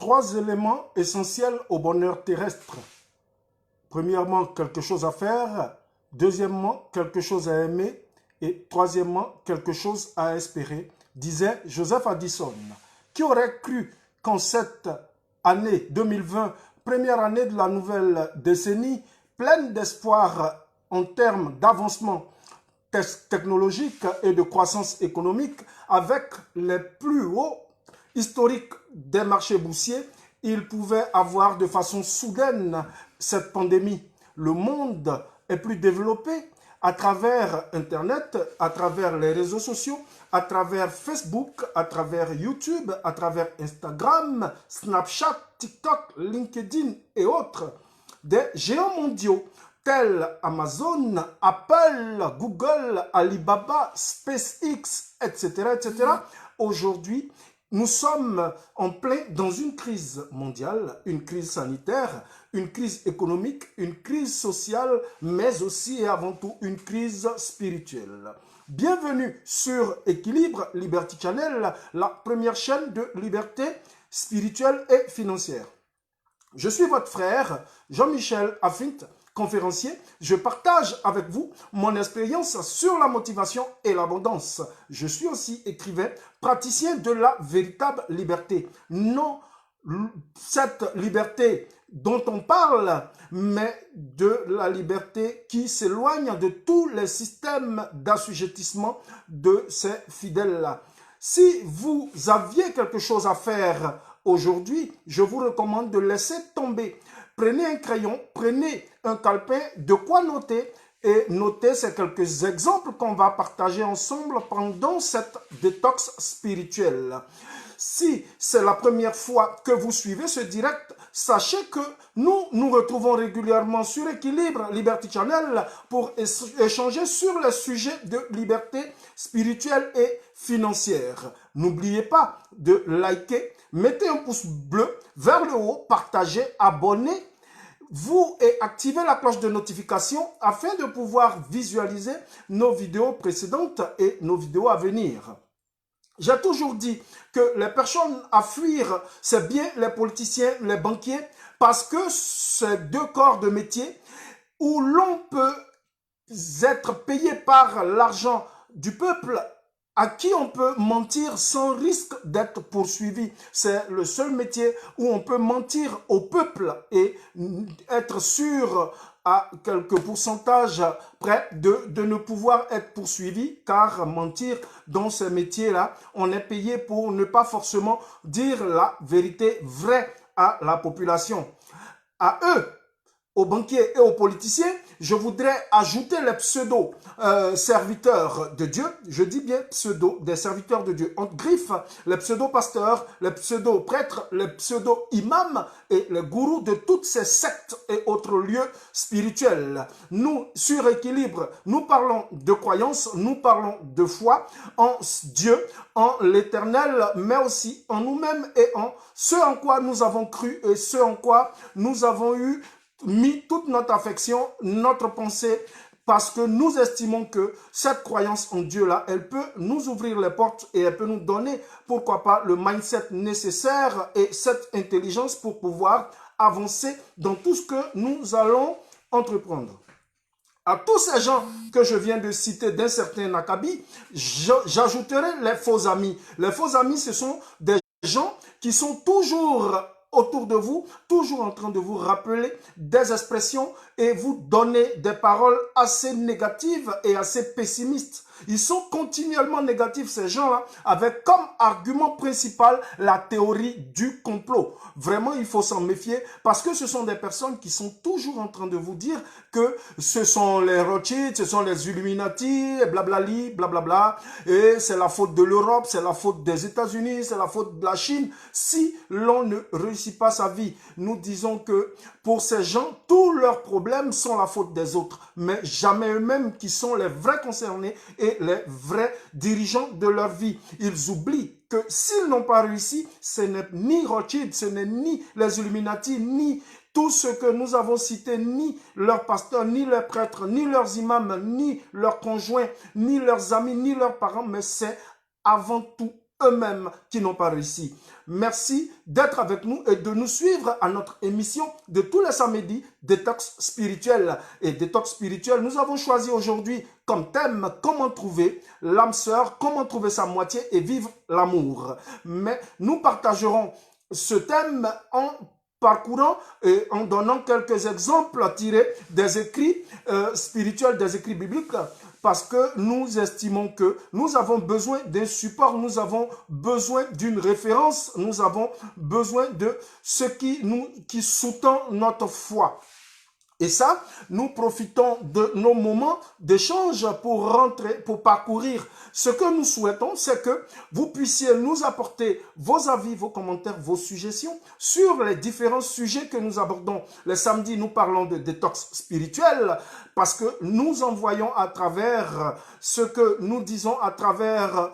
Trois éléments essentiels au bonheur terrestre. Premièrement, quelque chose à faire. Deuxièmement, quelque chose à aimer. Et troisièmement, quelque chose à espérer, disait Joseph Addison. Qui aurait cru qu'en cette année 2020, première année de la nouvelle décennie, pleine d'espoir en termes d'avancement technologique et de croissance économique, avec les plus hauts historiques des marchés boursiers, il pouvait avoir de façon soudaine cette pandémie. Le monde est plus développé à travers Internet, à travers les réseaux sociaux, à travers Facebook, à travers YouTube, à travers Instagram, Snapchat, TikTok, LinkedIn et autres. Des géants mondiaux tels Amazon, Apple, Google, Alibaba, SpaceX, etc. Aujourd'hui, nous sommes en plein dans une crise mondiale, une crise sanitaire, une crise économique, une crise sociale, mais aussi et avant tout une crise spirituelle. Bienvenue sur Équilibre Liberty Channel, la première chaîne de liberté spirituelle et financière. Je suis votre frère Jean-Michel Affint, conférencier. Je partage avec vous mon expérience sur la motivation et l'abondance. Je suis aussi écrivain, praticien de la véritable liberté. Non cette liberté dont on parle, mais de la liberté qui s'éloigne de tous les systèmes d'assujettissement de ces fidèles-là. Si vous aviez quelque chose à faire aujourd'hui, je vous recommande de laisser tomber. Prenez un crayon, prenez un calepin, de quoi noter et notez ces quelques exemples qu'on va partager ensemble pendant cette détox spirituelle. Si c'est la première fois que vous suivez ce direct, sachez que nous nous retrouvons régulièrement sur Équilibre Liberty Channel pour échanger sur les sujets de liberté spirituelle et financière. N'oubliez pas de liker, mettez un pouce bleu vers le haut, partagez, abonnez-vous et activez la cloche de notification afin de pouvoir visualiser nos vidéos précédentes et nos vidéos à venir. J'ai toujours dit que les personnes à fuir, c'est bien les politiciens, les banquiers, parce que c'est deux corps de métier où l'on peut être payé par l'argent du peuple, à qui on peut mentir sans risque d'être poursuivi. C'est le seul métier où on peut mentir au peuple et être sûr à quelques pourcentages près de ne pouvoir être poursuivi, car mentir dans ces métiers-là, on est payé pour ne pas forcément dire la vérité vraie à la population. À eux, aux banquiers et aux politiciens, je voudrais ajouter les pseudo-serviteurs de Dieu. Je dis bien pseudo, des serviteurs de Dieu. On griffe les pseudo-pasteurs, les pseudo-prêtres, les pseudo-imams et les gourous de toutes ces sectes et autres lieux spirituels. Nous, sur Équilibre, nous parlons de croyance, nous parlons de foi en Dieu, en l'éternel, mais aussi en nous-mêmes et en ce en quoi nous avons cru et ce en quoi nous avons mis toute notre affection, notre pensée, parce que nous estimons que cette croyance en Dieu-là, elle peut nous ouvrir les portes et elle peut nous donner, pourquoi pas, le mindset nécessaire et cette intelligence pour pouvoir avancer dans tout ce que nous allons entreprendre. À tous ces gens que je viens de citer d'un certain acabit, j'ajouterai les faux amis. Les faux amis, ce sont des gens qui sont toujours autour de vous, toujours en train de vous rappeler des expressions et vous donner des paroles assez négatives et assez pessimistes. Ils sont continuellement négatifs, ces gens-là, avec comme argument principal la théorie du complot. Vraiment, il faut s'en méfier parce que ce sont des personnes qui sont toujours en train de vous dire que ce sont les Rothschild, ce sont les Illuminati, blablabli, blablabla, et c'est la faute de l'Europe, c'est la faute des États-Unis, c'est la faute de la Chine. Si l'on ne réussit pas sa vie, nous disons que pour ces gens, tous leurs problèmes sont la faute des autres, mais jamais eux-mêmes qui sont les vrais concernés et les vrais dirigeants de leur vie. Ils oublient que s'ils n'ont pas réussi, ce n'est ni Rothschild, ce n'est ni les Illuminati, ni tout ce que nous avons cité, ni leurs pasteurs, ni leurs prêtres, ni leurs imams, ni leurs conjoints, ni leurs amis, ni leurs parents, mais c'est avant tout eux-mêmes qui n'ont pas réussi. Merci d'être avec nous et de nous suivre à notre émission de tous les samedis, Détox spirituel. Et Détox spirituel, nous avons choisi aujourd'hui comme thème comment trouver l'âme sœur, comment trouver sa moitié et vivre l'amour. Mais nous partagerons ce thème en parcourant et en donnant quelques exemples tirés des écrits spirituels, des écrits bibliques, parce que nous estimons que nous avons besoin d'un support, nous avons besoin d'une référence, nous avons besoin de ce qui sous-tend notre foi. Et ça, nous profitons de nos moments d'échange pour parcourir. Ce que nous souhaitons, c'est que vous puissiez nous apporter vos avis, vos commentaires, vos suggestions sur les différents sujets que nous abordons. Les samedis, nous parlons de détox spirituel parce que nous envoyons à travers ce que nous disons, à travers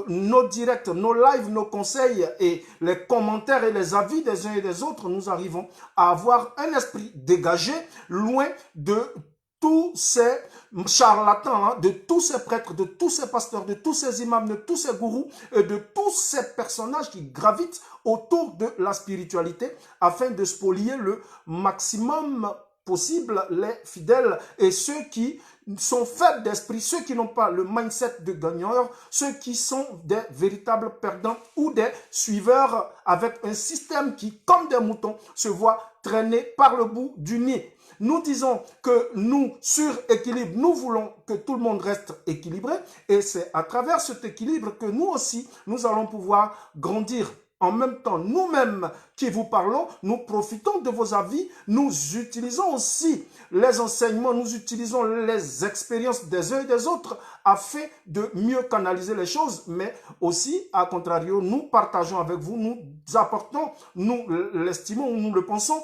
nos directs, nos lives, nos conseils et les commentaires et les avis des uns et des autres, nous arrivons à avoir un esprit dégagé, loin de tous ces charlatans, hein, de tous ces prêtres, de tous ces pasteurs, de tous ces imams, de tous ces gourous et de tous ces personnages qui gravitent autour de la spiritualité afin de spolier le maximum possible les fidèles et ceux qui sont faibles d'esprit, ceux qui n'ont pas le mindset de gagneur, ceux qui sont des véritables perdants ou des suiveurs avec un système qui, comme des moutons, se voit traîner par le bout du nez. Nous disons que nous, sur équilibre, nous voulons que tout le monde reste équilibré et c'est à travers cet équilibre que nous aussi, nous allons pouvoir grandir. En même temps, nous-mêmes qui vous parlons, nous profitons de vos avis, nous utilisons aussi les enseignements, nous utilisons les expériences des uns et des autres afin de mieux canaliser les choses, mais aussi, à contrario, nous partageons avec vous, nous apportons, nous l'estimons ou nous le pensons,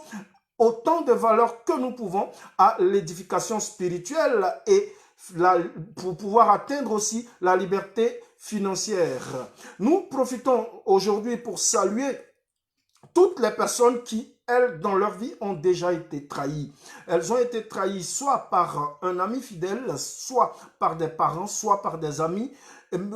autant de valeurs que nous pouvons à l'édification spirituelle et pour pouvoir atteindre aussi la liberté financière. Nous profitons aujourd'hui pour saluer toutes les personnes qui, elles, dans leur vie, ont déjà été trahies. Elles ont été trahies soit par un ami fidèle, soit par des parents, soit par des amis,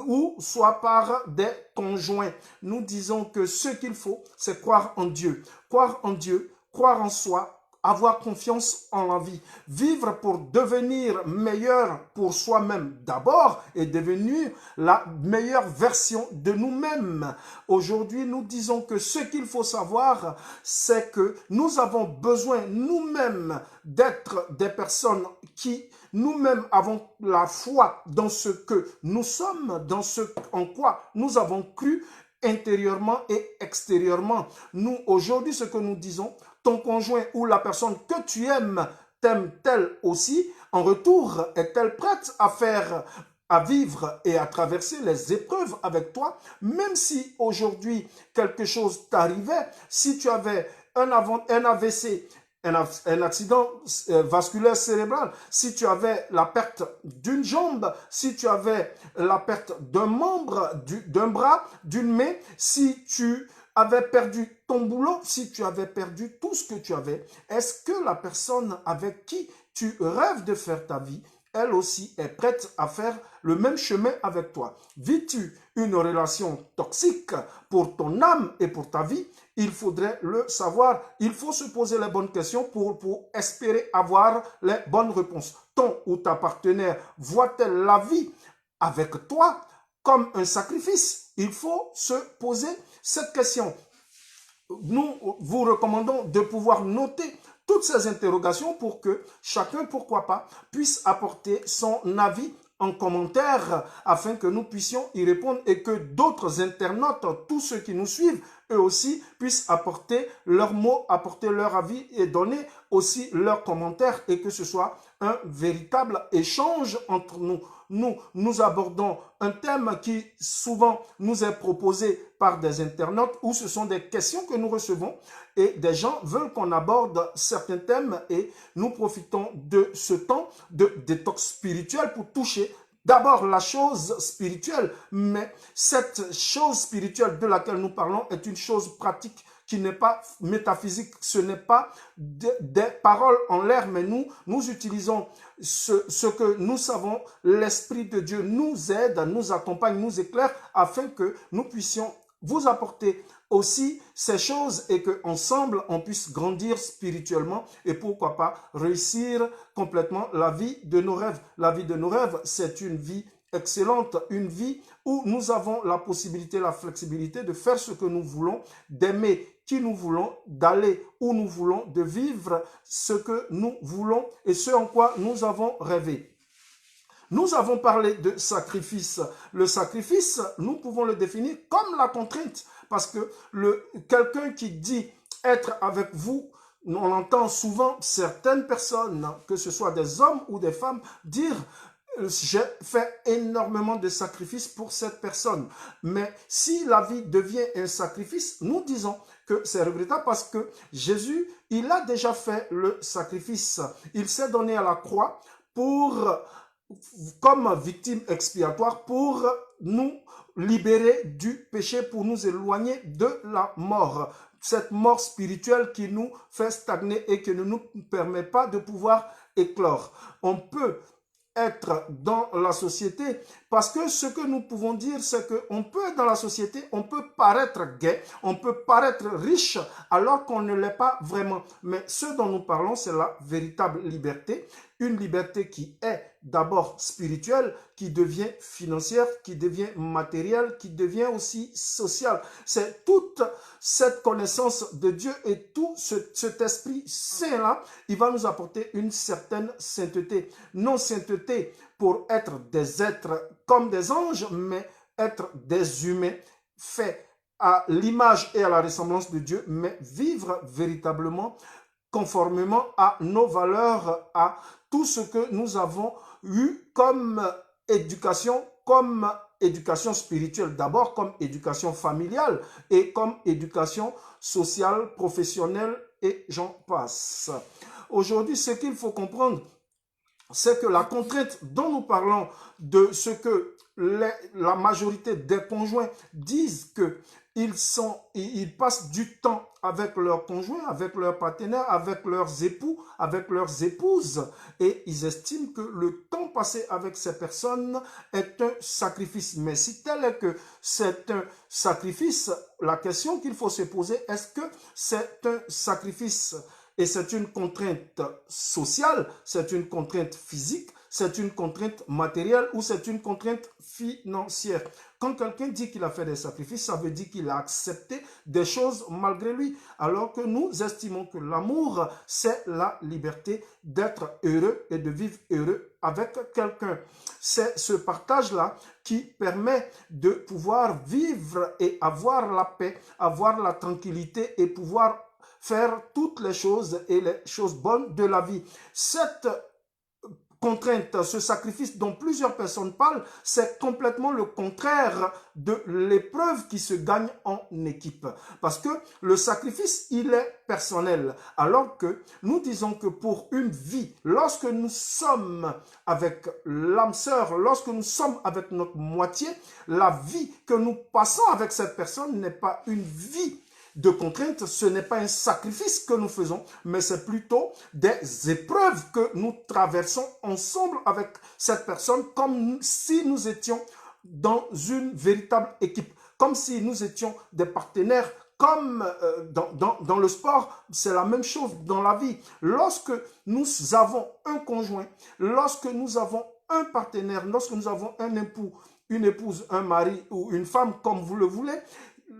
ou soit par des conjoints. Nous disons que ce qu'il faut, c'est croire en Dieu. Croire en Dieu, croire en soi, avoir confiance en la vie, vivre pour devenir meilleur pour soi-même d'abord et devenir la meilleure version de nous-mêmes. Aujourd'hui, nous disons que ce qu'il faut savoir, c'est que nous avons besoin nous-mêmes d'être des personnes qui nous-mêmes avons la foi dans ce que nous sommes, dans ce en quoi nous avons cru intérieurement et extérieurement. Nous, aujourd'hui, ce que nous disons, ton conjoint ou la personne que tu aimes t'aime-t-elle aussi? En retour, est-elle prête à vivre et à traverser les épreuves avec toi? Même si aujourd'hui quelque chose t'arrivait, si tu avais un AVC, un accident vasculaire cérébral, si tu avais la perte d'une jambe, si tu avais la perte d'un membre, d'un bras, d'une main, si tu avais perdu ton boulot, si tu avais perdu tout ce que tu avais, est-ce que la personne avec qui tu rêves de faire ta vie, elle aussi est prête à faire le même chemin avec toi? Vis-tu une relation toxique pour ton âme et pour ta vie? Il faudrait le savoir. Il faut se poser les bonnes questions pour espérer avoir les bonnes réponses. Ton ou ta partenaire voit-elle la vie avec toi comme un sacrifice? Il faut se poser cette question. Nous vous recommandons de pouvoir noter toutes ces interrogations pour que chacun, pourquoi pas, puisse apporter son avis en commentaire afin que nous puissions y répondre et que d'autres internautes, tous ceux qui nous suivent, eux aussi puissent apporter leurs mots, apporter leur avis et donner aussi leurs commentaires et que ce soit un véritable échange entre nous. Nous abordons un thème qui souvent nous est proposé par des internautes où ce sont des questions que nous recevons et des gens veulent qu'on aborde certains thèmes et nous profitons de ce temps de détox spirituel pour toucher d'abord la chose spirituelle, mais cette chose spirituelle de laquelle nous parlons est une chose pratique qui n'est pas métaphysique, ce n'est pas des paroles en l'air, mais nous utilisons ce que nous savons, l'Esprit de Dieu nous aide, nous accompagne, nous éclaire, afin que nous puissions vous apporter aussi ces choses et qu'ensemble, on puisse grandir spirituellement et pourquoi pas réussir complètement la vie de nos rêves. La vie de nos rêves, c'est une vie excellente, une vie où nous avons la possibilité, la flexibilité de faire ce que nous voulons, d'aimer qui nous voulons, d'aller où nous voulons, de vivre ce que nous voulons et ce en quoi nous avons rêvé. Nous avons parlé de sacrifice. Le sacrifice, nous pouvons le définir comme la contrainte parce que quelqu'un qui dit être avec vous, on entend souvent certaines personnes, que ce soit des hommes ou des femmes, dire j'ai fait énormément de sacrifices pour cette personne. Mais si la vie devient un sacrifice, nous disons que c'est regrettable parce que Jésus, il a déjà fait le sacrifice. Il s'est donné à la croix comme victime expiatoire pour nous libérer du péché, pour nous éloigner de la mort. Cette mort spirituelle qui nous fait stagner et qui ne nous permet pas de pouvoir éclore. On peut être dans la société parce que ce que nous pouvons dire, c'est qu'on peut être dans la société, on peut paraître gai, on peut paraître riche alors qu'on ne l'est pas vraiment. Mais ce dont nous parlons, c'est la véritable liberté, une liberté qui est d'abord spirituelle, qui devient financière, qui devient matérielle, qui devient aussi sociale. C'est toute cette connaissance de Dieu et tout cet esprit saint-là, il va nous apporter une certaine sainteté. Non sainteté pour être des êtres comme des anges, mais être des humains faits à l'image et à la ressemblance de Dieu, mais vivre véritablement conformément à nos valeurs, à tout ce que nous avons eu comme éducation spirituelle, d'abord comme éducation familiale et comme éducation sociale, professionnelle et j'en passe. Aujourd'hui, ce qu'il faut comprendre, c'est que la contrainte dont nous parlons, de ce que la majorité des conjoints disent qu'ils passent du temps avec leurs conjoints, avec leurs partenaires, avec leurs époux, avec leurs épouses, et ils estiment que le temps passé avec ces personnes est un sacrifice. Mais si tel est que c'est un sacrifice, la question qu'il faut se poser, est-ce que c'est un sacrifice et c'est une contrainte sociale, c'est une contrainte physique, c'est une contrainte matérielle ou c'est une contrainte financière. Quand quelqu'un dit qu'il a fait des sacrifices, ça veut dire qu'il a accepté des choses malgré lui. Alors que nous estimons que l'amour, c'est la liberté d'être heureux et de vivre heureux avec quelqu'un. C'est ce partage-là qui permet de pouvoir vivre et avoir la paix, avoir la tranquillité et pouvoir faire toutes les choses et les choses bonnes de la vie. Cette contrainte, ce sacrifice dont plusieurs personnes parlent, c'est complètement le contraire de l'épreuve qui se gagne en équipe. Parce que le sacrifice, il est personnel. Alors que nous disons que pour une vie, lorsque nous sommes avec l'âme sœur, lorsque nous sommes avec notre moitié, la vie que nous passons avec cette personne n'est pas une vie de contrainte, ce n'est pas un sacrifice que nous faisons, mais c'est plutôt des épreuves que nous traversons ensemble avec cette personne, comme si nous étions dans une véritable équipe, comme si nous étions des partenaires, comme dans le sport, c'est la même chose dans la vie. Lorsque nous avons un conjoint, lorsque nous avons un partenaire, lorsque nous avons un époux, une épouse, un mari ou une femme, comme vous le voulez,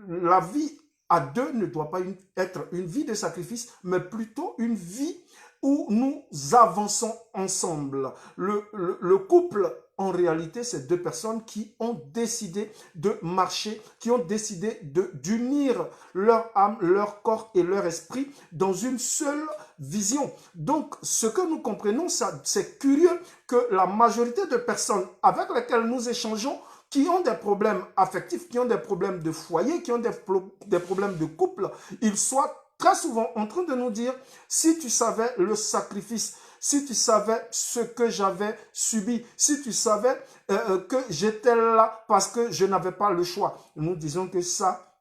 la vie à deux ne doit pas être une vie de sacrifice, mais plutôt une vie où nous avançons ensemble. Le couple, en réalité, c'est deux personnes qui ont décidé de marcher, qui ont décidé d'unir leur âme, leur corps et leur esprit dans une seule vision. Donc, ce que nous comprenons, c'est curieux que la majorité de personnes avec lesquelles nous échangeons, qui ont des problèmes affectifs, qui ont des problèmes de foyer, qui ont des problèmes de couple, ils soient très souvent en train de nous dire, si tu savais le sacrifice, si tu savais ce que j'avais subi, si tu savais que j'étais là parce que je n'avais pas le choix. Nous disons que ça,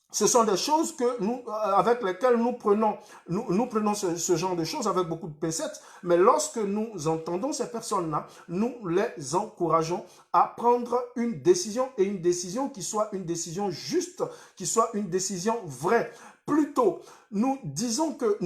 ce sont des choses que nous, avec lesquelles nous prenons ce genre de choses avec beaucoup de pincettes, mais lorsque nous entendons ces personnes-là, nous les encourageons à prendre une décision, et une décision qui soit une décision juste, qui soit une décision vraie. Plutôt, nous disons que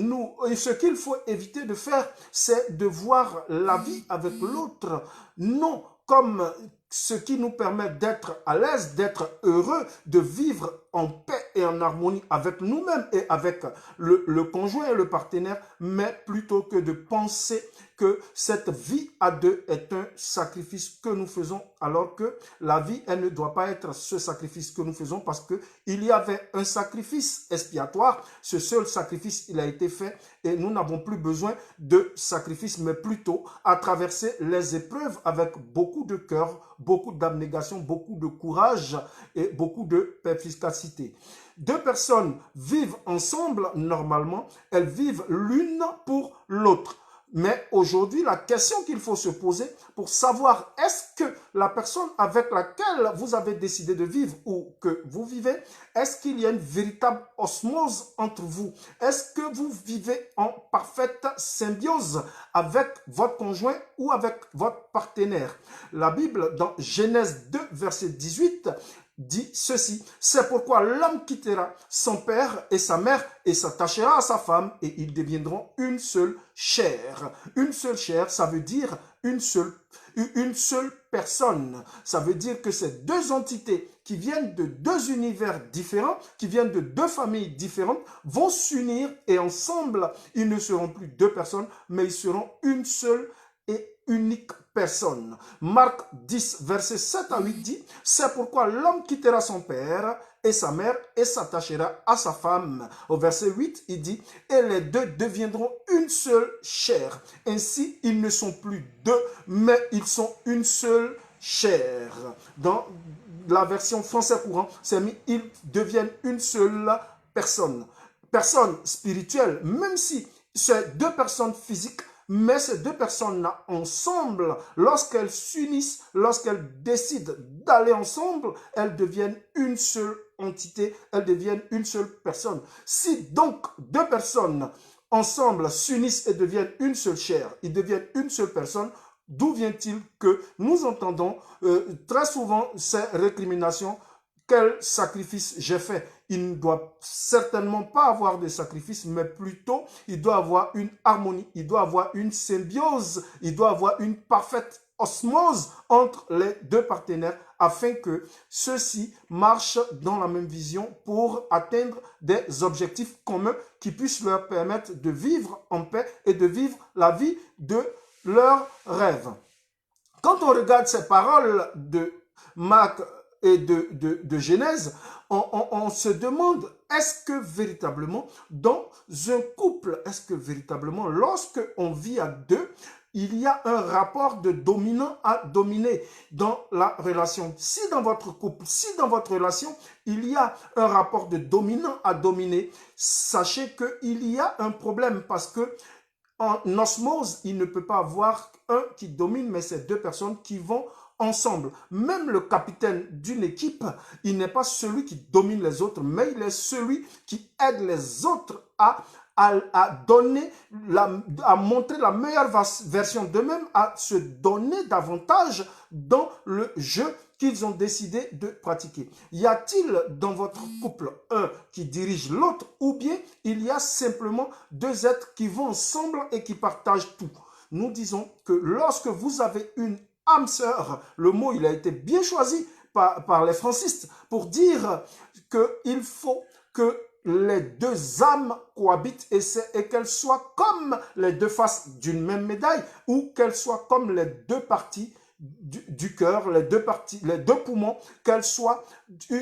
ce qu'il faut éviter de faire, c'est de voir la vie avec l'autre, non comme ce qui nous permet d'être à l'aise, d'être heureux, de vivre en paix et en harmonie avec nous-mêmes et avec le conjoint et le partenaire, mais plutôt que de penser que cette vie à deux est un sacrifice que nous faisons, alors que la vie, elle ne doit pas être ce sacrifice que nous faisons, parce qu'il y avait un sacrifice expiatoire. Ce seul sacrifice, il a été fait, et nous n'avons plus besoin de sacrifice, mais plutôt à traverser les épreuves avec beaucoup de cœur, beaucoup d'abnégation, beaucoup de courage et beaucoup de perspicacité. Deux personnes vivent ensemble, normalement, elles vivent l'une pour l'autre. Mais aujourd'hui, la question qu'il faut se poser pour savoir est-ce que la personne avec laquelle vous avez décidé de vivre ou que vous vivez, est-ce qu'il y a une véritable osmose entre vous? Est-ce que vous vivez en parfaite symbiose avec votre conjoint ou avec votre partenaire? La Bible, dans Genèse 2, verset 18, dit ceci: c'est pourquoi l'homme quittera son père et sa mère et s'attachera à sa femme et ils deviendront une seule chair. Une seule chair, ça veut dire une seule personne. Ça veut dire que ces deux entités qui viennent de deux univers différents, qui viennent de deux familles différentes, vont s'unir et ensemble, ils ne seront plus deux personnes, mais ils seront une seule et unique personne. Marc 10, verset 7 à 8 dit, c'est pourquoi l'homme quittera son père et sa mère et s'attachera à sa femme. Au verset 8, il dit, et les deux deviendront une seule chair. Ainsi, ils ne sont plus deux, mais ils sont une seule chair. Dans la version français courant, c'est mis, ils deviennent une seule personne. Personne spirituelle, même si c'est deux personnes physiques, mais ces deux personnes-là, ensemble, lorsqu'elles s'unissent, lorsqu'elles décident d'aller ensemble, elles deviennent une seule entité, elles deviennent une seule personne. Si donc deux personnes ensemble s'unissent et deviennent une seule chair, ils deviennent une seule personne, d'où vient-il que nous entendons très souvent ces récriminations? Quel sacrifice j'ai fait? Il ne doit certainement pas avoir de sacrifice, mais plutôt il doit avoir une harmonie, il doit avoir une symbiose, il doit avoir une parfaite osmose entre les deux partenaires afin que ceux-ci marchent dans la même vision pour atteindre des objectifs communs qui puissent leur permettre de vivre en paix et de vivre la vie de leurs rêves. Quand on regarde ces paroles de Marc et de Genèse, on se demande, est-ce que véritablement, dans un couple, est-ce que véritablement, lorsque on vit à deux, il y a un rapport de dominant à dominé dans la relation? Si dans votre couple, si dans votre relation, il y a un rapport de dominant à dominé, sachez qu'il y a un problème, parce que en osmose, il ne peut pas avoir un qui domine, mais c'est deux personnes qui vont ensemble. Même le capitaine d'une équipe, il n'est pas celui qui domine les autres, mais il est celui qui aide les autres à donner, à montrer la meilleure version d'eux-mêmes, à se donner davantage dans le jeu qu'ils ont décidé de pratiquer. Y a-t-il dans votre couple un qui dirige l'autre, ou bien il y a simplement deux êtres qui vont ensemble et qui partagent tout? Nous disons que lorsque vous avez une âme sœur, le mot il a été bien choisi par les francistes pour dire qu'il faut que les deux âmes cohabitent et qu'elles soient comme les deux faces d'une même médaille, ou qu'elles soient comme les deux parties du cœur, les deux poumons, qu'elles soient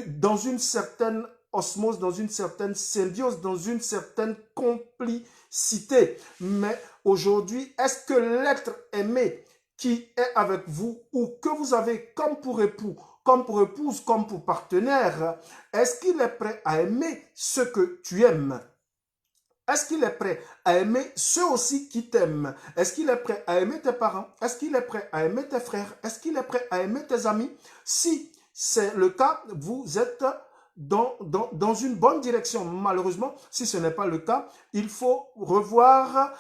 dans une certaine osmose, dans une certaine symbiose, dans une certaine complicité. Mais aujourd'hui, est-ce que l'être aimé qui est avec vous ou que vous avez comme pour époux, comme pour épouse, comme pour partenaire, est-ce qu'il est prêt à aimer ce que tu aimes? Est-ce qu'il est prêt à aimer ceux aussi qui t'aiment? Est-ce qu'il est prêt à aimer tes parents? Est-ce qu'il est prêt à aimer tes frères? Est-ce qu'il est prêt à aimer tes amis? Si c'est le cas, vous êtes dans une bonne direction. Malheureusement, si ce n'est pas le cas, il faut revoir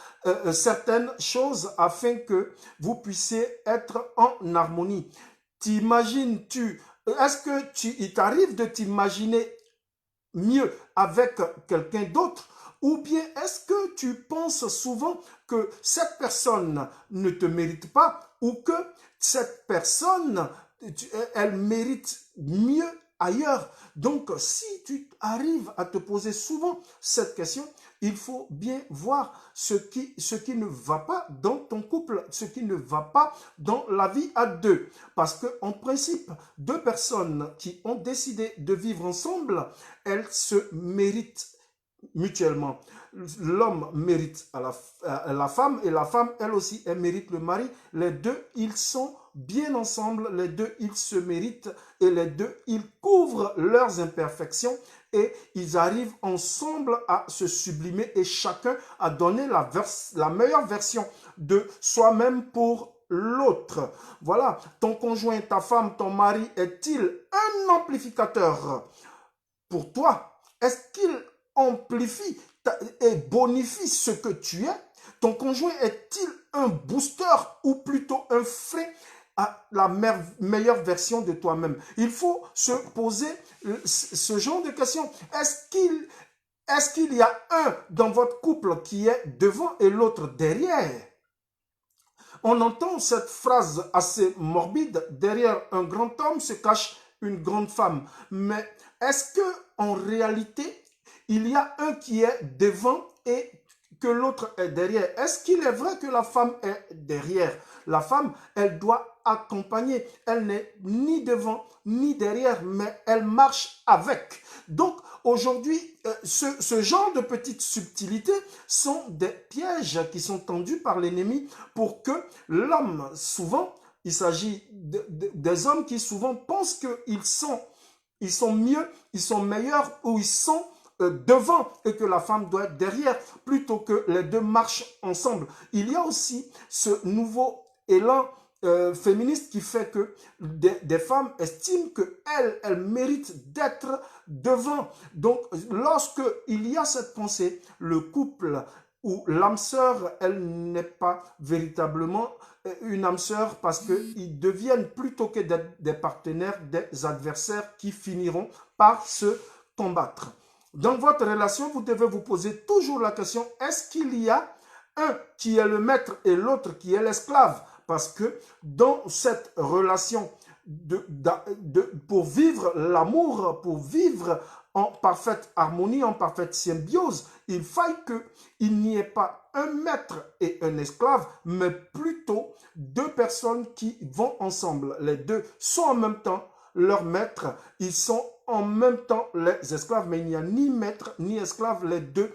certaines choses afin que vous puissiez être en harmonie. Est-ce que il t'arrive de t'imaginer mieux avec quelqu'un d'autre, ou bien est-ce que tu penses souvent que cette personne ne te mérite pas ou que cette personne, elle mérite mieux ailleurs? Donc, si tu arrives à te poser souvent cette question, il faut bien voir ce qui ne va pas dans ton couple, ce qui ne va pas dans la vie à deux. Parce que, en principe, deux personnes qui ont décidé de vivre ensemble, elles se méritent mutuellement. L'homme mérite à la femme et la femme, elle aussi, elle mérite le mari. Les deux, ils sont bien ensemble, les deux, ils se méritent et les deux, ils couvrent leurs imperfections et ils arrivent ensemble à se sublimer et chacun a donné la meilleure version de soi-même pour l'autre. Voilà, ton conjoint, ta femme, ton mari est-il un amplificateur pour toi? Est-ce qu'il amplifie et bonifie ce que tu es? Ton conjoint est-il un booster ou plutôt un frein à la meilleure version de toi-même? Il faut se poser ce genre de questions. Est-ce qu'il y a un dans votre couple qui est devant et l'autre derrière? On entend cette phrase assez morbide, derrière un grand homme se cache une grande femme. Mais est-ce que en réalité, il y a un qui est devant et que l'autre est derrière? Est-ce qu'il est vrai que la femme est derrière? La femme, elle doit accompagner. Elle n'est ni devant ni derrière, mais elle marche avec. Donc, aujourd'hui, ce genre de petites subtilités sont des pièges qui sont tendus par l'ennemi pour que l'homme, souvent, il s'agit des hommes qui souvent pensent qu'ils sont mieux, ils sont meilleurs ou ils sont devant et que la femme doit être derrière plutôt que les deux marchent ensemble. Il y a aussi ce nouveau élan féministe qui fait que des femmes estiment qu'elles méritent d'être devant. Donc, lorsque il y a cette pensée, le couple ou l'âme sœur, elle n'est pas véritablement une âme sœur parce qu'ils deviennent plutôt que des partenaires, des adversaires qui finiront par se combattre. Dans votre relation, vous devez vous poser toujours la question, est-ce qu'il y a un qui est le maître et l'autre qui est l'esclave? Parce que dans cette relation, pour vivre l'amour, pour vivre en parfaite harmonie, en parfaite symbiose, il faille qu'il n'y ait pas un maître et un esclave, mais plutôt deux personnes qui vont ensemble. Les deux sont en même temps leurs maîtres, ils sont en même temps les esclaves, mais il n'y a ni maître ni esclave, les deux.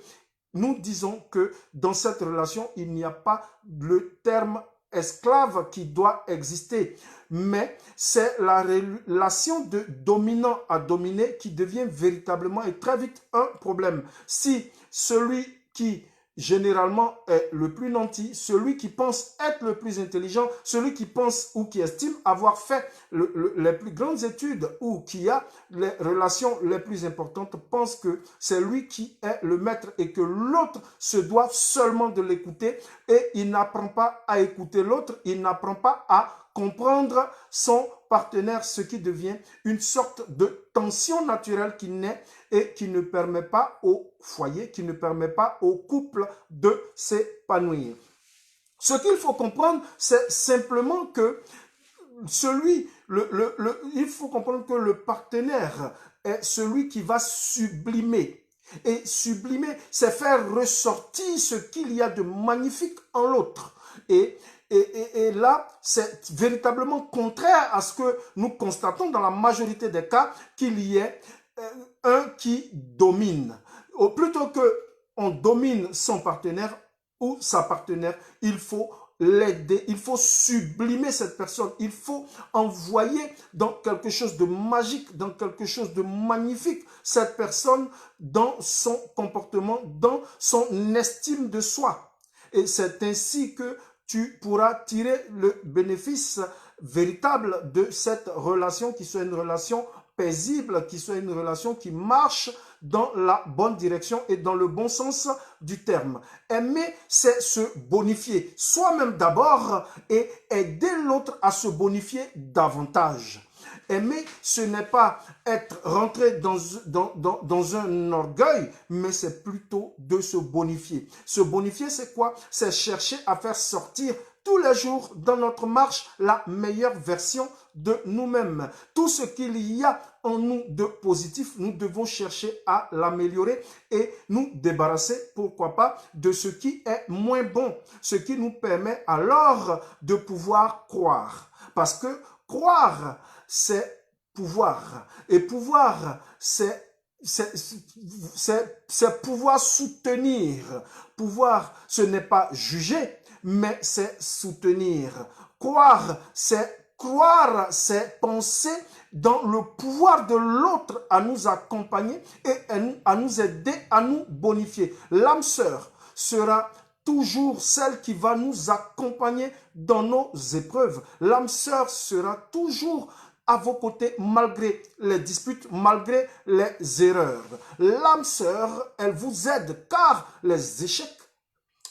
Nous disons que dans cette relation, il n'y a pas le terme esclave qui doit exister, mais c'est la relation de dominant à dominé qui devient véritablement et très vite un problème. Si celui qui généralement est le plus nanti, celui qui pense être le plus intelligent, celui qui pense ou qui estime avoir fait les plus grandes études ou qui a les relations les plus importantes, pense que c'est lui qui est le maître et que l'autre se doit seulement de l'écouter et il n'apprend pas à écouter l'autre, il n'apprend pas à comprendre son partenaire, ce qui devient une sorte de tension naturelle qui naît et qui ne permet pas au foyer, qui ne permet pas au couple de s'épanouir. Ce qu'il faut comprendre, c'est simplement que il faut comprendre que le partenaire est celui qui va sublimer. Et sublimer, c'est faire ressortir ce qu'il y a de magnifique en l'autre. Et là, c'est véritablement contraire à ce que nous constatons dans la majorité des cas, qu'il y ait un qui domine. Plutôt qu'on domine son partenaire ou sa partenaire, il faut l'aider, il faut sublimer cette personne, il faut envoyer dans quelque chose de magique, dans quelque chose de magnifique, cette personne dans son comportement, dans son estime de soi. Et c'est ainsi que tu pourras tirer le bénéfice véritable de cette relation, qui soit une relation paisible, qui soit une relation qui marche dans la bonne direction et dans le bon sens du terme. Aimer, c'est se bonifier soi-même d'abord et aider l'autre à se bonifier davantage. Aimer, ce n'est pas être rentré dans un orgueil, mais c'est plutôt de se bonifier. Se bonifier, c'est quoi? C'est chercher à faire sortir tous les jours dans notre marche la meilleure version de nous-mêmes. Tout ce qu'il y a en nous de positif, nous devons chercher à l'améliorer et nous débarrasser, pourquoi pas, de ce qui est moins bon, ce qui nous permet alors de pouvoir croire. Parce que croire, c'est pouvoir. Et pouvoir, c'est pouvoir soutenir. Pouvoir, ce n'est pas juger, mais c'est soutenir. Croire, c'est penser dans le pouvoir de l'autre à nous accompagner et à nous aider, à nous bonifier. L'âme sœur sera toujours celle qui va nous accompagner dans nos épreuves. L'âme sœur sera toujours à vos côtés malgré les disputes, malgré les erreurs. L'âme sœur, elle vous aide car les échecs,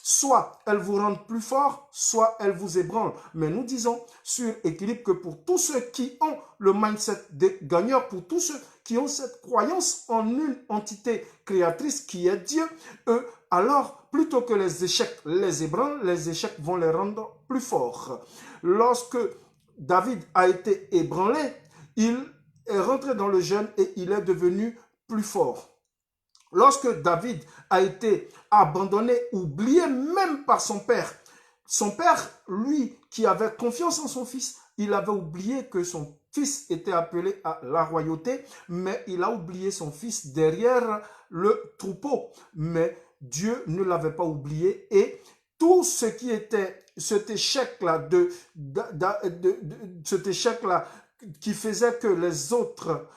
soit elles vous rendent plus fort, soit elles vous ébranlent. Mais nous disons sur Équilibre que pour tous ceux qui ont le mindset des gagneurs, pour tous ceux qui ont cette croyance en une entité créatrice qui est Dieu, eux, alors, plutôt que les échecs les ébranlent, les échecs vont les rendre plus forts. Lorsque David a été ébranlé, il est rentré dans le jeûne et il est devenu plus fort. Lorsque David a été abandonné, oublié même par son père, lui, qui avait confiance en son fils, il avait oublié que son fils était appelé à la royauté, mais il a oublié son fils derrière le troupeau. Mais Dieu ne l'avait pas oublié et tout ce qui était cet échec-là, cet échec-là qui faisait que les autres,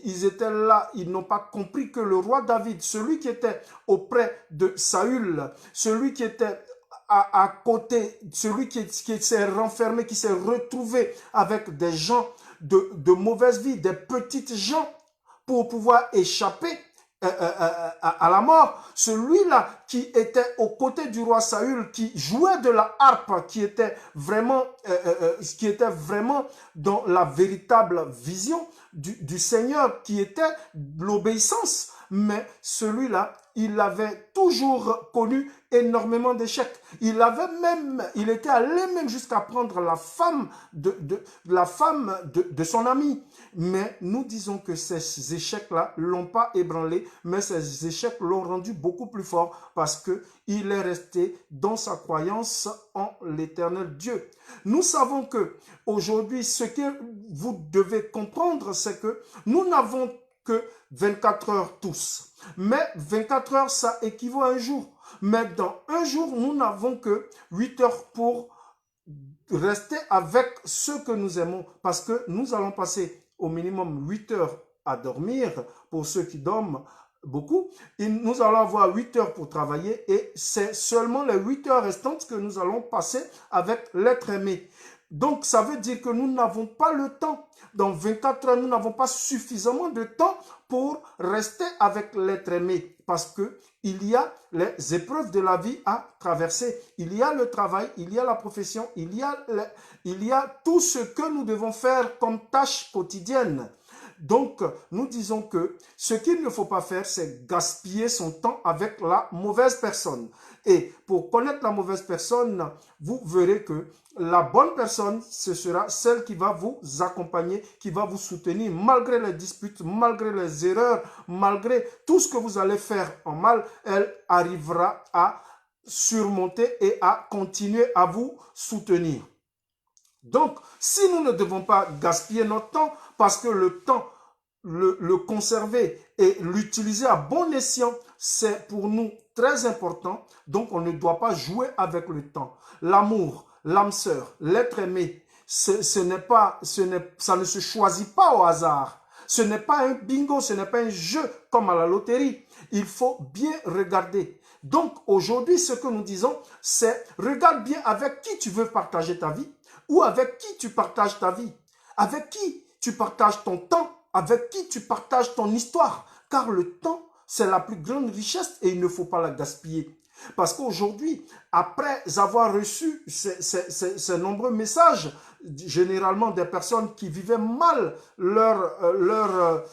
ils étaient là, ils n'ont pas compris que le roi David, celui qui était auprès de Saül, celui qui était à côté, celui qui s'est renfermé, qui s'est retrouvé avec des gens de mauvaise vie, des petites gens pour pouvoir échapper à la mort, celui-là qui était aux côtés du roi Saül, qui jouait de la harpe, qui était vraiment dans la véritable vision du Seigneur, qui était l'obéissance. Mais celui-là, il avait toujours connu énormément d'échecs. Il était allé même jusqu'à prendre la femme de son ami. Mais nous disons que ces échecs-là l'ont pas ébranlé, mais ces échecs l'ont rendu beaucoup plus fort parce que il est resté dans sa croyance en l'éternel Dieu. Nous savons que aujourd'hui, ce que vous devez comprendre, c'est que nous n'avons que 24 heures tous. Mais 24 heures, ça équivaut à un jour. Mais dans un jour, nous n'avons que 8 heures pour rester avec ceux que nous aimons. Parce que nous allons passer au minimum 8 heures à dormir pour ceux qui dorment beaucoup. Et nous allons avoir 8 heures pour travailler et c'est seulement les 8 heures restantes que nous allons passer avec l'être aimé. Donc, ça veut dire que nous n'avons pas le temps. Dans 24 heures, nous n'avons pas suffisamment de temps pour rester avec l'être aimé. Parce que il y a les épreuves de la vie à traverser. Il y a le travail, il y a la profession, il y a tout ce que nous devons faire comme tâche quotidienne. Donc, nous disons que ce qu'il ne faut pas faire, c'est gaspiller son temps avec la mauvaise personne. Et pour connaître la mauvaise personne, vous verrez que la bonne personne, ce sera celle qui va vous accompagner, qui va vous soutenir malgré les disputes, malgré les erreurs, malgré tout ce que vous allez faire en mal, elle arrivera à surmonter et à continuer à vous soutenir. Donc, si nous ne devons pas gaspiller notre temps, parce que le temps le conserver et l'utiliser à bon escient, c'est pour nous très important. Donc, on ne doit pas jouer avec le temps. L'amour, l'âme sœur, l'être aimé, ça ne se choisit pas au hasard. Ce n'est pas un bingo, ce n'est pas un jeu comme à la loterie. Il faut bien regarder. Donc, aujourd'hui, ce que nous disons, c'est regarde bien avec qui tu veux partager ta vie ou avec qui tu partages ta vie. Avec qui tu partages ton temps, avec qui tu partages ton histoire. Car le temps, c'est la plus grande richesse et il ne faut pas la gaspiller. Parce qu'aujourd'hui, après avoir reçu ces nombreux messages, généralement des personnes qui vivaient mal leur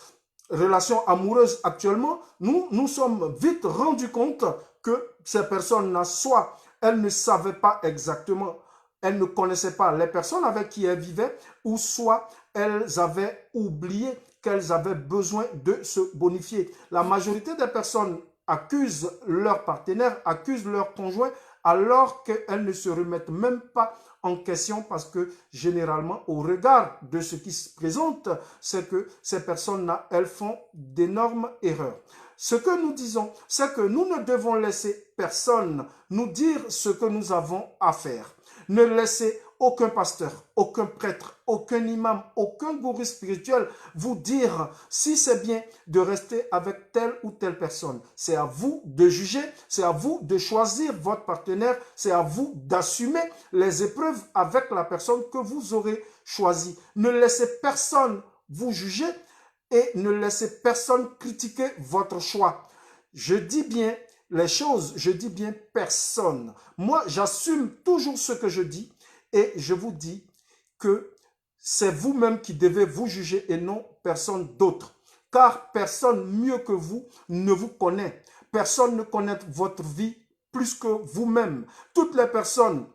relation amoureuse actuellement, nous sommes vite rendus compte que ces personnes-là, soit elles ne savaient pas exactement, elles ne connaissaient pas les personnes avec qui elles vivaient, ou soit elles avaient oublié qu'elles avaient besoin de se bonifier. La majorité des personnes accusent leur partenaire, accusent leur conjoint, alors qu'elles ne se remettent même pas en question parce que généralement, au regard de ce qui se présente, c'est que ces personnes-là, elles font d'énormes erreurs. Ce que nous disons, c'est que nous ne devons laisser personne nous dire ce que nous avons à faire. Ne laissez aucun pasteur, aucun prêtre, aucun imam, aucun gourou spirituel vous dire si c'est bien de rester avec telle ou telle personne. C'est à vous de juger, c'est à vous de choisir votre partenaire, c'est à vous d'assumer les épreuves avec la personne que vous aurez choisie. Ne laissez personne vous juger et ne laissez personne critiquer votre choix. Je dis bien les choses, je dis bien personne. Moi, j'assume toujours ce que je dis. Et je vous dis que c'est vous-même qui devez vous juger et non personne d'autre. Car personne mieux que vous ne vous connaît. Personne ne connaît votre vie plus que vous-même. Toutes les personnes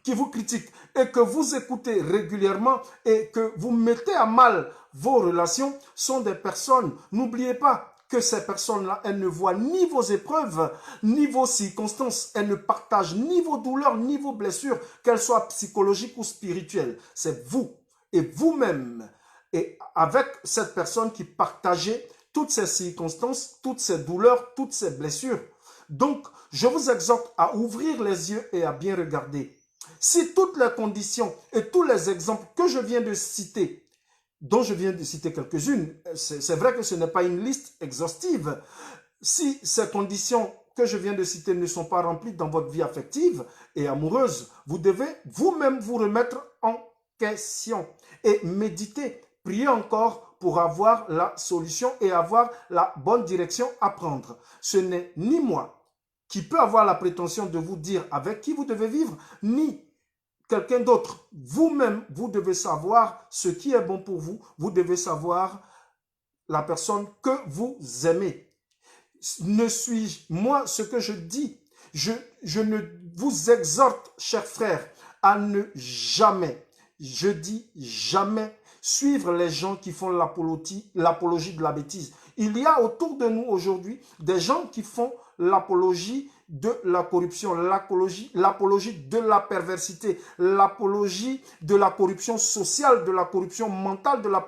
qui vous critiquent et que vous écoutez régulièrement et que vous mettez à mal vos relations sont des personnes, n'oubliez pas, que ces personnes-là, elles ne voient ni vos épreuves, ni vos circonstances. Elles ne partagent ni vos douleurs, ni vos blessures, qu'elles soient psychologiques ou spirituelles. C'est vous et vous-même. Et avec cette personne qui partagez toutes ces circonstances, toutes ces douleurs, toutes ces blessures. Donc, je vous exhorte à ouvrir les yeux et à bien regarder. Si toutes les conditions et tous les exemples que je viens de citer, dont je viens de citer quelques-unes, c'est vrai que ce n'est pas une liste exhaustive. Si ces conditions que je viens de citer ne sont pas remplies dans votre vie affective et amoureuse, vous devez vous-même vous remettre en question et méditer, prier encore pour avoir la solution et avoir la bonne direction à prendre. Ce n'est ni moi qui peut avoir la prétention de vous dire avec qui vous devez vivre, ni quelqu'un d'autre. Vous-même, vous devez savoir ce qui est bon pour vous. Vous devez savoir la personne que vous aimez. Ne suis-je, moi, ce que je dis, je ne vous exhorte, chers frères, à ne jamais, je dis jamais, suivre les gens qui font l'apologie de la bêtise. Il y a autour de nous aujourd'hui des gens qui font l'apologie de la corruption, l'apologie de la perversité, l'apologie de la corruption sociale, de la corruption mentale, de la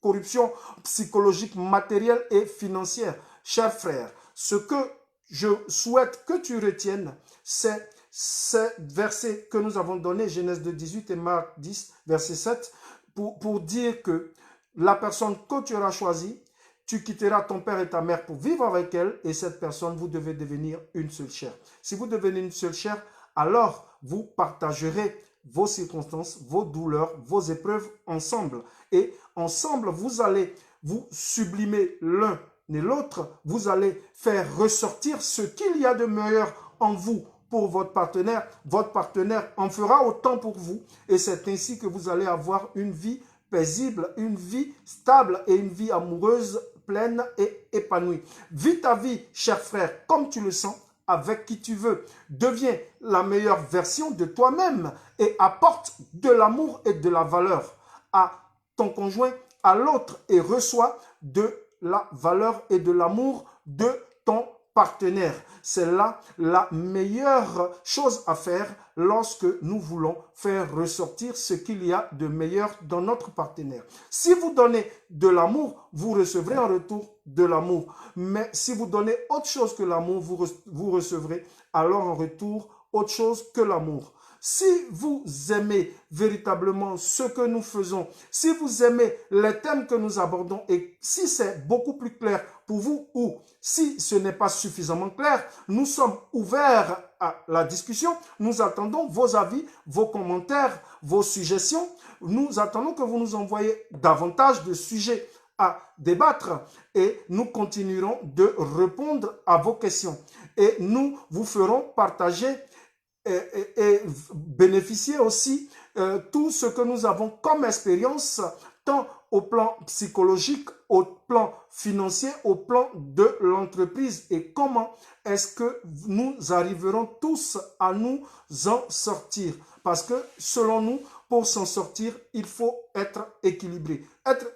corruption psychologique, matérielle et financière. Chers frères, ce que je souhaite que tu retiennes, c'est ces versets que nous avons donnés, Genèse 18 et Marc 10, verset 7, pour dire que la personne que tu auras choisie, tu quitteras ton père et ta mère pour vivre avec elle et cette personne, vous devez devenir une seule chair. Si vous devenez une seule chair, alors vous partagerez vos circonstances, vos douleurs, vos épreuves ensemble. Et ensemble, vous allez vous sublimer l'un et l'autre. Vous allez faire ressortir ce qu'il y a de meilleur en vous pour votre partenaire. Votre partenaire en fera autant pour vous. Et c'est ainsi que vous allez avoir une vie paisible, une vie stable et une vie amoureuse pleine et épanouie. Vis ta vie, cher frère, comme tu le sens, avec qui tu veux. Deviens la meilleure version de toi-même et apporte de l'amour et de la valeur à ton conjoint, à l'autre et reçois de la valeur et de l'amour de ton partenaire. C'est là la meilleure chose à faire lorsque nous voulons faire ressortir ce qu'il y a de meilleur dans notre partenaire. Si vous donnez de l'amour, vous recevrez en retour de l'amour. Mais si vous donnez autre chose que l'amour, vous recevrez alors en retour autre chose que l'amour. Si vous aimez véritablement ce que nous faisons, si vous aimez les thèmes que nous abordons et si c'est beaucoup plus clair pour vous ou si ce n'est pas suffisamment clair, nous sommes ouverts à la discussion. Nous attendons vos avis, vos commentaires, vos suggestions. Nous attendons que vous nous envoyiez davantage de sujets à débattre et nous continuerons de répondre à vos questions. Et nous vous ferons partager et bénéficier aussi tout ce que nous avons comme expérience, tant au plan psychologique, au plan financier, au plan de l'entreprise et comment est-ce que nous arriverons tous à nous en sortir. Parce que selon nous, pour s'en sortir, il faut être équilibré. Être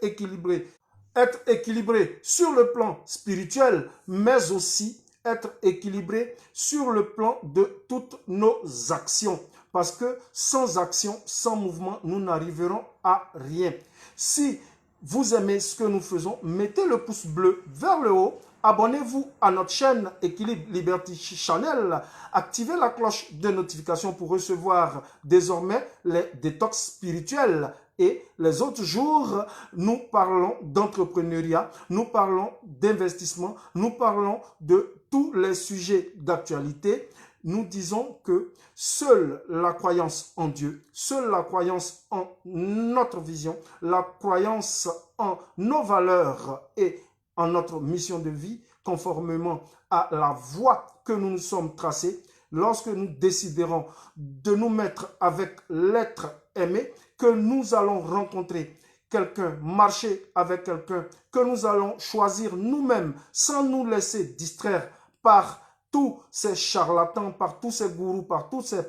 équilibré sur le plan spirituel, mais aussi être équilibré sur le plan de toutes nos actions. Parce que sans action, sans mouvement, nous n'arriverons à rien. Si vous aimez ce que nous faisons, mettez le pouce bleu vers le haut. Abonnez-vous à notre chaîne Équilibre Liberty Channel. Activez la cloche de notification pour recevoir désormais les détox spirituels. Et les autres jours, nous parlons d'entrepreneuriat, nous parlons d'investissement, nous parlons de tous les sujets d'actualité. Nous disons que seule la croyance en Dieu, seule la croyance en notre vision, la croyance en nos valeurs et en notre mission de vie, conformément à la voie que nous nous sommes tracés, lorsque nous déciderons de nous mettre avec l'être aimé, que nous allons rencontrer quelqu'un, marcher avec quelqu'un, que nous allons choisir nous-mêmes sans nous laisser distraire par tous ces charlatans, par tous ces gourous, par tous ces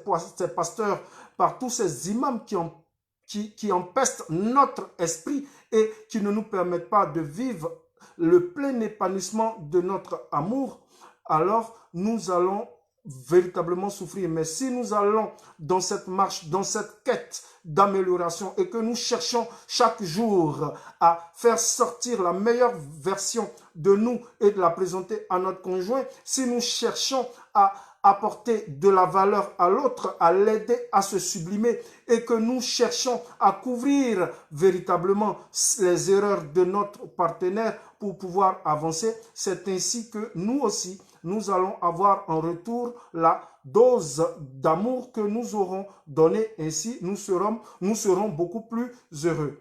pasteurs, par tous ces imams qui empestent notre esprit et qui ne nous permettent pas de vivre le plein épanouissement de notre amour, alors nous allons véritablement souffrir. Mais si nous allons dans cette marche, dans cette quête d'amélioration et que nous cherchons chaque jour à faire sortir la meilleure version de nous et de la présenter à notre conjoint, si nous cherchons à apporter de la valeur à l'autre, à l'aider à se sublimer et que nous cherchons à couvrir véritablement les erreurs de notre partenaire pour pouvoir avancer, c'est ainsi que nous aussi, nous allons avoir en retour la dose d'amour que nous aurons donnée. Ainsi, nous serons beaucoup plus heureux.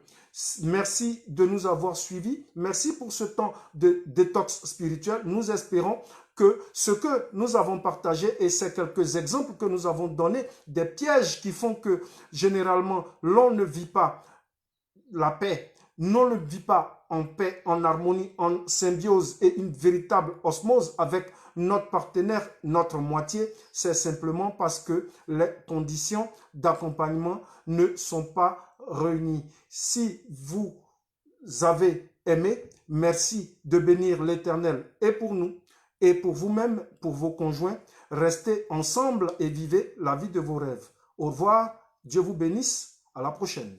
Merci de nous avoir suivis. Merci pour ce temps de détox spirituel. Nous espérons que ce que nous avons partagé et ces quelques exemples que nous avons donnés, des pièges qui font que généralement l'on ne vit pas la paix, l'on ne vit pas en paix, en harmonie, en symbiose et une véritable osmose avec notre partenaire, notre moitié, c'est simplement parce que les conditions d'accompagnement ne sont pas réunies. Si vous avez aimé, merci de bénir l'Éternel et pour nous et pour vous-même, pour vos conjoints. Restez ensemble et vivez la vie de vos rêves. Au revoir, Dieu vous bénisse, à la prochaine.